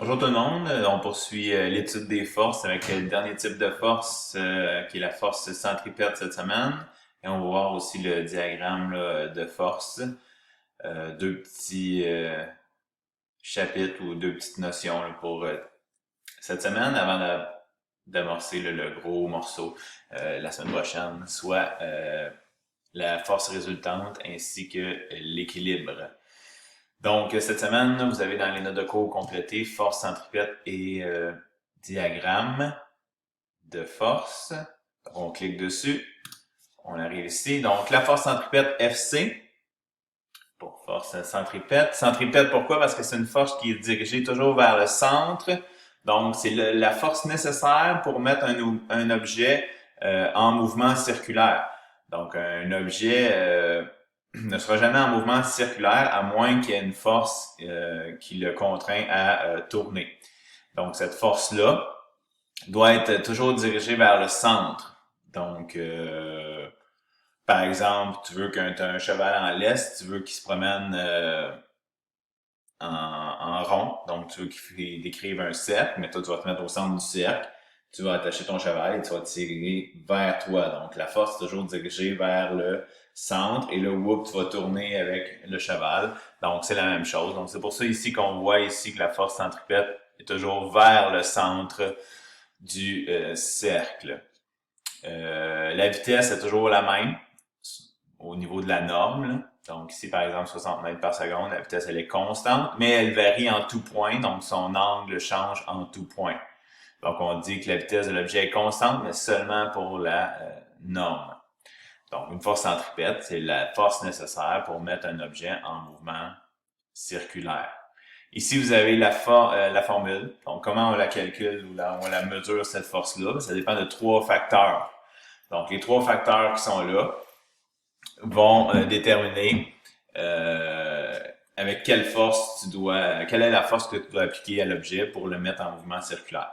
Bonjour tout le monde, on poursuit l'étude des forces avec le dernier type de force qui est la force centripète cette semaine. Et on va voir aussi le diagramme là, de force. Deux petits chapitres ou deux petites notions là, pour cette semaine avant d'amorcer le gros morceau la semaine prochaine, soit la force résultante ainsi que l'équilibre. Donc, cette semaine, vous avez dans les notes de cours complétées force centripète et diagramme de force. On clique dessus. On arrive ici. Donc, la force centripète FC pour force centripète. Centripète, pourquoi? Parce que c'est une force qui est dirigée toujours vers le centre. Donc, c'est la force nécessaire pour mettre un objet en mouvement circulaire. Donc, un objet ne sera jamais en mouvement circulaire à moins qu'il y ait une force qui le contraint à tourner. Donc, cette force-là doit être toujours dirigée vers le centre. Donc, par exemple, tu veux qu'un un cheval en laisse, tu veux qu'il se promène en rond. Donc, tu veux qu'il décrive un cercle, mais toi, tu vas te mettre au centre du cercle. Tu vas attacher ton cheval et tu vas tirer vers toi. Donc, la force est toujours dirigée vers le centre et là, whoop, tu vas tourner avec le cheval. Donc, c'est la même chose. Donc, c'est pour ça ici qu'on voit ici que la force centripète est toujours vers le centre du cercle. La vitesse est toujours la même au niveau de la norme. Là. Donc ici, par exemple, 60 mètres par seconde, la vitesse, elle est constante, mais elle varie en tout point, donc son angle change en tout point. Donc on dit que la vitesse de l'objet est constante, mais seulement pour la norme. Donc une force centripète, c'est la force nécessaire pour mettre un objet en mouvement circulaire. Ici, vous avez la formule. Donc, comment on la calcule ou on la mesure, cette force-là? Ça dépend de trois facteurs. Donc, les trois facteurs qui sont là vont déterminer avec quelle est la force que tu dois appliquer à l'objet pour le mettre en mouvement circulaire.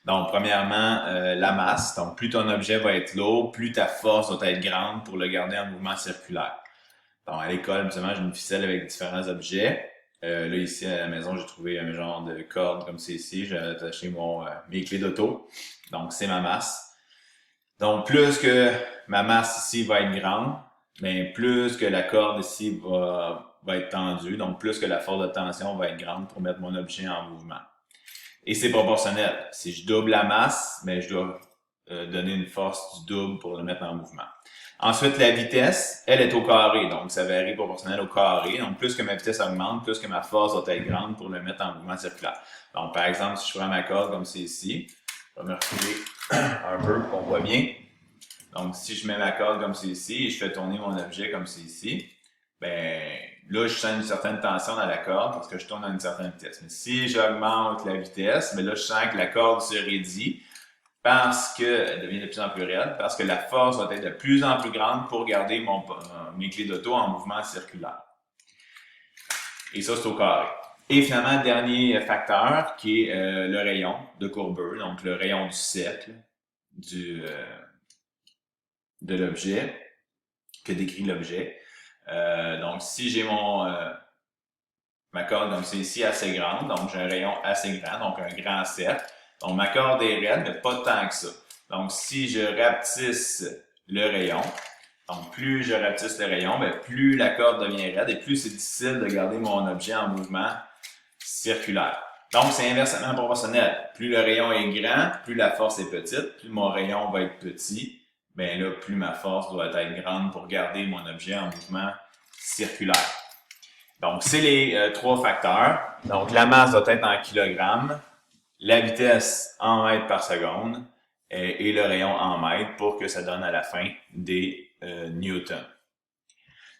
Donc, premièrement, la masse. Donc, plus ton objet va être lourd, plus ta force doit être grande pour le garder en mouvement circulaire. Donc, à l'école, habituellement, j'ai une ficelle avec différents objets. Là, ici, à la maison, j'ai trouvé un genre de corde comme c'est ici. J'ai attaché mes clés d'auto. Donc, c'est ma masse. Donc, plus que ma masse ici va être grande, bien, plus que la corde ici va être tendue. Donc, plus que la force de tension va être grande pour mettre mon objet en mouvement. Et c'est proportionnel. Si je double la masse, bien, je dois donner une force du double pour le mettre en mouvement. Ensuite, la vitesse, elle est au carré, donc ça varie proportionnel au carré. Donc, plus que ma vitesse augmente, plus que ma force doit être grande pour le mettre en mouvement circulaire. Donc, par exemple, si je prends ma corde comme c'est ici, je vais me reculer un peu pour qu'on voit bien. Donc, si je mets ma corde comme c'est ici et je fais tourner mon objet comme c'est ici, ben là, je sens une certaine tension dans la corde parce que je tourne à une certaine vitesse. Mais si j'augmente la vitesse, ben là, je sens que la corde se raidit parce qu'elle devient de plus en plus raide, parce que la force va être de plus en plus grande pour garder mes clés d'auto en mouvement circulaire. Et ça, c'est au carré. Et finalement, dernier facteur qui est le rayon de courbure, donc le rayon du cercle de l'objet, que décrit l'objet. Donc, si j'ai ma corde comme c'est ici assez grande, donc j'ai un rayon assez grand, donc un grand cercle. Donc, ma corde est raide, mais pas tant que ça. Donc, si je rapetisse le rayon, donc plus je rapetisse le rayon, bien, plus la corde devient raide et plus c'est difficile de garder mon objet en mouvement circulaire. Donc, c'est inversement proportionnel. Plus le rayon est grand, plus la force est petite. Plus mon rayon va être petit, bien là, plus ma force doit être grande pour garder mon objet en mouvement circulaire. Donc, c'est les trois facteurs. Donc, la masse doit être en kilogrammes, la vitesse en mètres par seconde et le rayon en mètres pour que ça donne à la fin des newtons.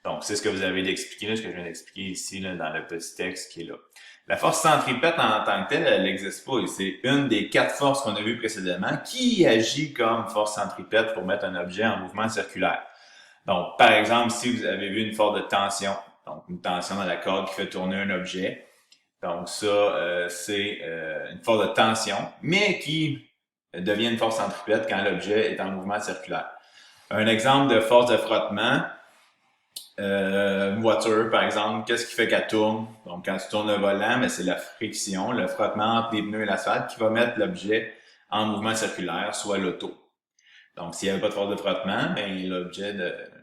Donc, c'est ce que vous avez d'expliquer, ce que je viens d'expliquer ici là, dans le petit texte qui est là. La force centripète en tant que telle, elle n'existe pas. Et c'est une des quatre forces qu'on a vues précédemment qui agit comme force centripète pour mettre un objet en mouvement circulaire. Donc, par exemple, si vous avez vu une force de tension, donc une tension dans la corde qui fait tourner un objet, donc ça, c'est une force de tension, mais qui devient une force centripète quand l'objet est en mouvement circulaire. Un exemple de force de frottement, Une voiture, par exemple, qu'est-ce qui fait qu'elle tourne? Donc, quand tu tournes le volant, mais c'est la friction, le frottement entre les pneus et l'asphalte qui va mettre l'objet en mouvement circulaire, soit l'auto. Donc, s'il n'y avait pas de force de frottement, ben,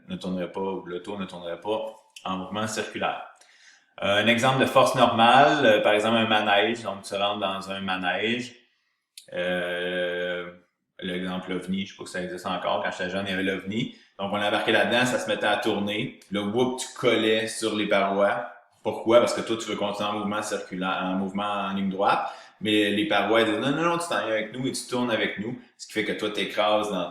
ne tournerait pas, ou l'auto ne tournerait pas en mouvement circulaire. Un exemple de force normale, par exemple un manège. Donc, tu rentres dans un manège. Euh, L'exemple OVNI, je sais pas si ça existe encore. Quand j'étais jeune, il y avait l'OVNI. Donc, on embarquait là-dedans, ça se mettait à tourner. Le whoop, tu collais sur les parois. Pourquoi? Parce que toi, tu veux continuer en mouvement circulaire, en mouvement en ligne droite. Mais les parois disent non, non, non, tu t'en viens avec nous et tu tournes avec nous. Ce qui fait que toi, t'écrases dans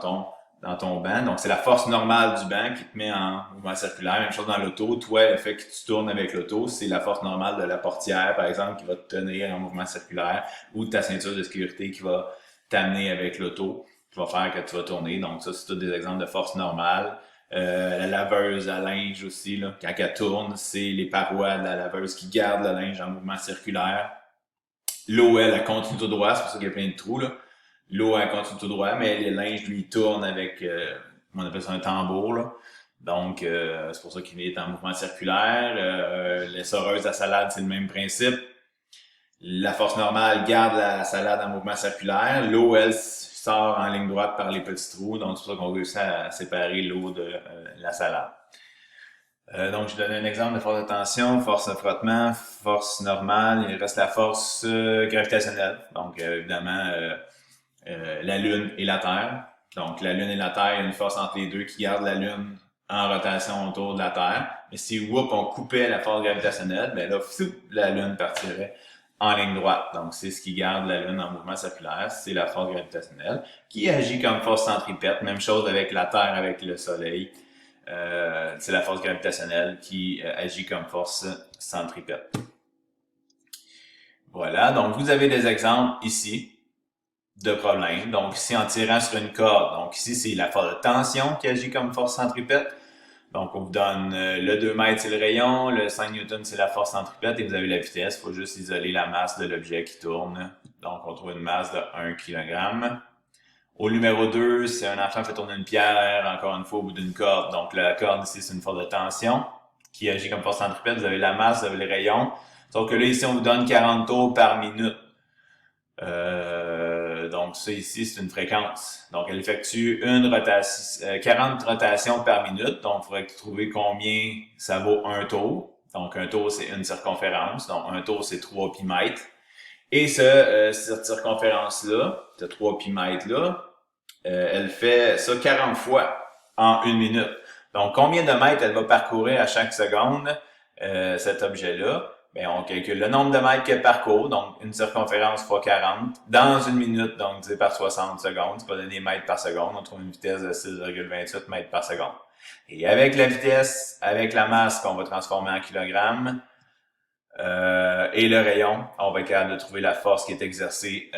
ton banc. Donc, c'est la force normale du banc qui te met en mouvement circulaire. Même chose dans l'auto. Toi, le fait que tu tournes avec l'auto, c'est la force normale de la portière, par exemple, qui va te tenir en mouvement circulaire, ou de ta ceinture de sécurité qui va t'amener avec l'auto, qui va faire que tu vas tourner. Donc, ça, c'est tous des exemples de force normale. La laveuse à linge aussi, là, quand elle tourne, c'est les parois de la laveuse qui gardent le linge en mouvement circulaire. L'eau, elle continue tout droit, c'est pour ça qu'il y a plein de trous, là. L'eau, elle continue tout droit, mais les linges, lui, tournent avec, on appelle ça un tambour, là. Donc, c'est pour ça qu'il est en mouvement circulaire. L'essoreuse à salade, c'est le même principe. La force normale garde la salade en mouvement circulaire. L'eau, elle, sort en ligne droite par les petits trous. Donc, c'est pour ça qu'on réussit à séparer l'eau de la salade. Donc, je donne un exemple de force de tension, force de frottement, force normale. Il reste la force gravitationnelle. Donc, évidemment, la Lune et la Terre. Donc, la Lune et la Terre, il y a une force entre les deux qui garde la Lune en rotation autour de la Terre. Mais si, whoop, on coupait la force gravitationnelle, ben là, la Lune partirait en ligne droite. Donc, c'est ce qui garde la Lune en mouvement circulaire, c'est la force gravitationnelle, qui agit comme force centripète. Même chose avec la Terre, avec le Soleil. C'est la force gravitationnelle qui agit comme force centripète. Voilà, donc vous avez des exemples ici de problèmes. Donc ici, en tirant sur une corde, donc ici, c'est la force de tension qui agit comme force centripète. Donc, on vous donne le 2 mètres, c'est le rayon, le 5 newtons, c'est la force centripète, et vous avez la vitesse. Il faut juste isoler la masse de l'objet qui tourne. Donc, on trouve une masse de 1 kg. Au numéro 2, c'est un enfant qui fait tourner une pierre, encore une fois, au bout d'une corde. Donc, la corde ici, c'est une force de tension qui agit comme force centripète. Vous avez la masse, vous avez le rayon. Sauf que là, ici, on vous donne 40 tours par minute. Donc, ça ici, c'est une fréquence. Donc, elle effectue 40 rotations par minute. Donc, il faudrait trouver combien ça vaut un tour. Donc, un tour, c'est une circonférence. Donc, un tour, c'est 3 pi mètres. Et cette circonférence-là, ce 3 pi mètres-là, elle fait ça 40 fois en une minute. Donc, combien de mètres elle va parcourir à chaque seconde, cet objet-là? Ben, on calcule le nombre de mètres qu'elle parcourt, donc une circonférence fois 40, dans une minute, donc divisé par 60 secondes, ça va donner mètres par seconde, on trouve une vitesse de 6,28 mètres par seconde. Et avec la vitesse, avec la masse qu'on va transformer en kilogrammes, et le rayon, on va être capable de trouver la force qui est exercée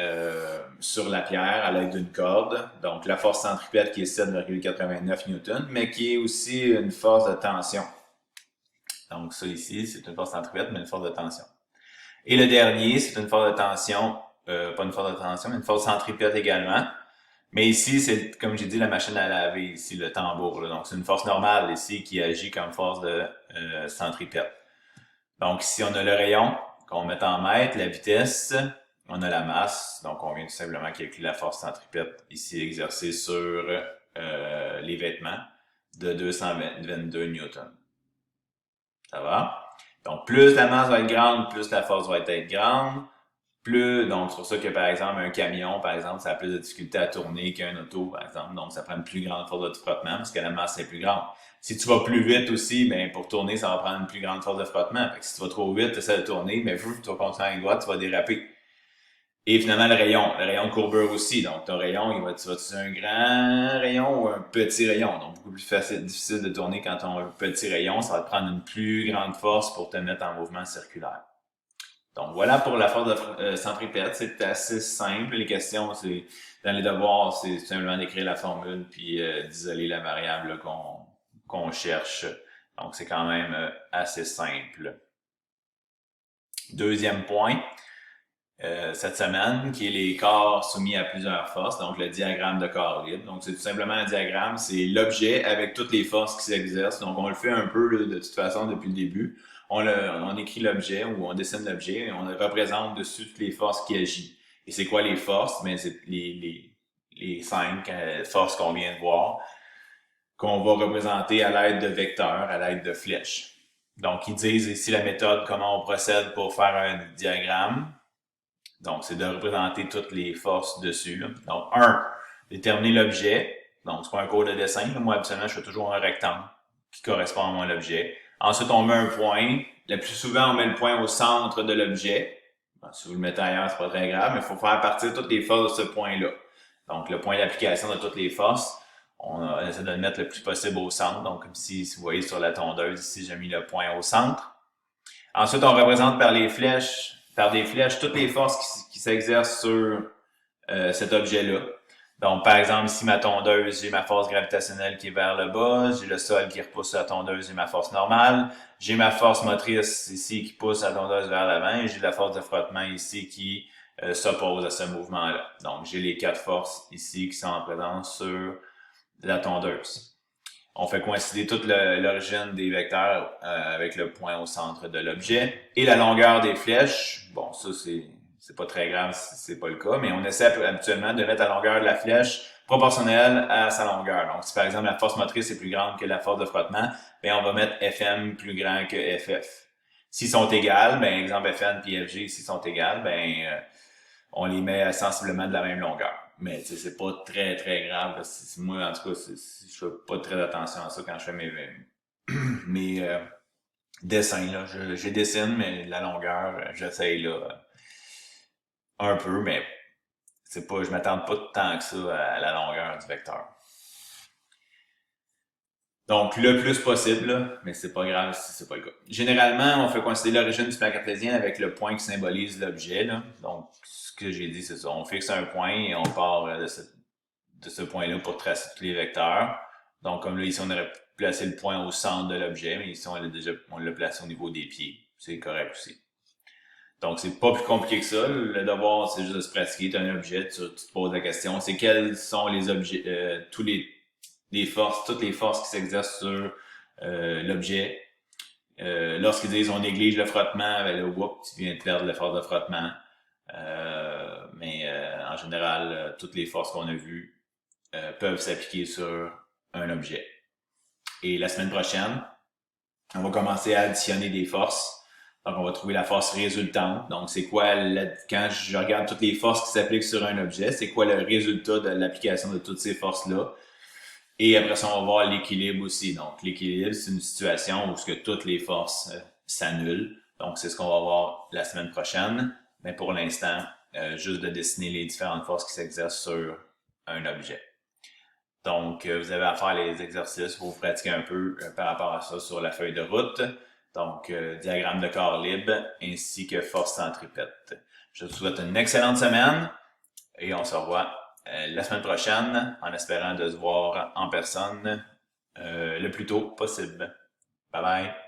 sur la pierre à l'aide d'une corde. Donc, la force centripète qui est 7,89 newtons, mais qui est aussi une force de tension. Donc, ça ici, c'est une force centripète, mais une force de tension. Et le dernier, c'est une force de tension, pas une force de tension, mais une force centripète également. Mais ici, c'est, comme j'ai dit, la machine à laver, ici, le tambour. Là. Donc, c'est une force normale ici qui agit comme force de centripète. Donc, ici, on a le rayon qu'on met en mètres, la vitesse, on a la masse. Donc, on vient tout simplement calculer la force centripète ici exercée sur les vêtements de 222 newtons. Ça va? Donc, plus la masse va être grande, plus la force va être grande. Donc, c'est pour ça que, par exemple, un camion, par exemple, ça a plus de difficulté à tourner qu'un auto, par exemple. Donc, ça prend une plus grande force de frottement parce que la masse est plus grande. Si tu vas plus vite aussi, ben, pour tourner, ça va prendre une plus grande force de frottement. Fait que si tu vas trop vite, tu essaies de tourner, mais tu vas continuer à la droite, tu vas déraper. Et finalement, le rayon de courbure aussi. Donc, ton rayon, tu vas utiliser un grand rayon ou un petit rayon. Donc, beaucoup plus difficile de tourner quand tu as un petit rayon. Ça va te prendre une plus grande force pour te mettre en mouvement circulaire. Donc, voilà pour la force de centripète. C'est assez simple. Les questions, c'est dans les devoirs, c'est simplement d'écrire la formule puis d'isoler la variable qu'on cherche. Donc, c'est quand même assez simple. Deuxième point. cette semaine, qui est les corps soumis à plusieurs forces, donc le diagramme de corps libre. Donc, c'est tout simplement un diagramme, c'est l'objet avec toutes les forces qui s'exercent. Donc, on le fait un peu là, de toute façon depuis le début. On écrit l'objet ou on dessine l'objet et on représente dessus toutes les forces qui agissent. Et c'est quoi les forces? Mais c'est les 5 forces qu'on vient de voir, qu'on va représenter à l'aide de vecteurs, à l'aide de flèches. Donc, ils disent ici la méthode, comment on procède pour faire un diagramme. Donc, c'est de représenter toutes les forces dessus. Là. Donc, 1, déterminer l'objet. Donc, c'est pas un cours de dessin. Là. Moi, habituellement, je fais toujours un rectangle qui correspond à mon objet. Ensuite, on met un point. Le plus souvent, on met le point au centre de l'objet. Bon, si vous le mettez ailleurs, c'est pas très grave, mais il faut faire partir toutes les forces de ce point-là. Donc, le point d'application de toutes les forces, on essaie de le mettre le plus possible au centre. Donc, comme si vous voyez sur la tondeuse, ici, j'ai mis le point au centre. Ensuite, on représente par des flèches, toutes les forces qui s'exercent sur cet objet-là. Donc, par exemple, ici, ma tondeuse, j'ai ma force gravitationnelle qui est vers le bas, j'ai le sol qui repousse la tondeuse, j'ai ma force normale, j'ai ma force motrice ici qui pousse la tondeuse vers l'avant, et j'ai la force de frottement ici qui s'oppose à ce mouvement-là. Donc, j'ai les 4 forces ici qui sont en présence sur la tondeuse. On fait coïncider toute l'origine des vecteurs avec le point au centre de l'objet. Et la longueur des flèches, bon, ça c'est pas très grave si c'est pas le cas, mais on essaie habituellement de mettre la longueur de la flèche proportionnelle à sa longueur. Donc, si par exemple la force motrice est plus grande que la force de frottement, bien on va mettre Fm plus grand que Ff. S'ils sont égales, ben exemple Fn et Fg, s'ils sont égales, on les met sensiblement de la même longueur. Mais c'est pas très très grave. Moi, en tout cas, je fais pas très attention à ça quand je fais mes dessins. Là. Je dessine, mais la longueur, j'essaye là un peu, mais c'est pas, je m'attends pas tant que ça à la longueur du vecteur. Donc, le plus possible, là, mais c'est pas grave si c'est pas le cas. Généralement, on fait considérer l'origine du plan cartésien avec le point qui symbolise l'objet. Là. Donc, ce que j'ai dit, c'est ça. On fixe un point et on part de ce point-là pour tracer tous les vecteurs. Donc, comme là, ici, on aurait placé le point au centre de l'objet, mais ici, on l'a placé au niveau des pieds. C'est correct aussi. Donc, c'est pas plus compliqué que ça. Le devoir, c'est juste de se pratiquer. Tu as un objet, tu te poses la question, c'est quels sont les objets, toutes les forces qui s'exercent sur l'objet. Lorsqu'ils disent on néglige le frottement, ben là, tu viens de perdre la force de frottement. Mais en général, toutes les forces qu'on a vues peuvent s'appliquer sur un objet. Et la semaine prochaine, on va commencer à additionner des forces. Donc, on va trouver la force résultante. Donc, c'est quoi, quand je regarde toutes les forces qui s'appliquent sur un objet, c'est quoi le résultat de l'application de toutes ces forces-là? Et après ça, on va voir l'équilibre aussi. Donc, l'équilibre, c'est une situation où ce que toutes les forces s'annulent. Donc, c'est ce qu'on va voir la semaine prochaine. Mais pour l'instant, juste de dessiner les différentes forces qui s'exercent sur un objet. Donc, vous avez à faire les exercices pour vous pratiquer un peu par rapport à ça sur la feuille de route. Donc, diagramme de corps libre ainsi que force centripète. Je vous souhaite une excellente semaine et on se revoit la semaine prochaine en espérant de se voir en personne le plus tôt possible. Bye bye!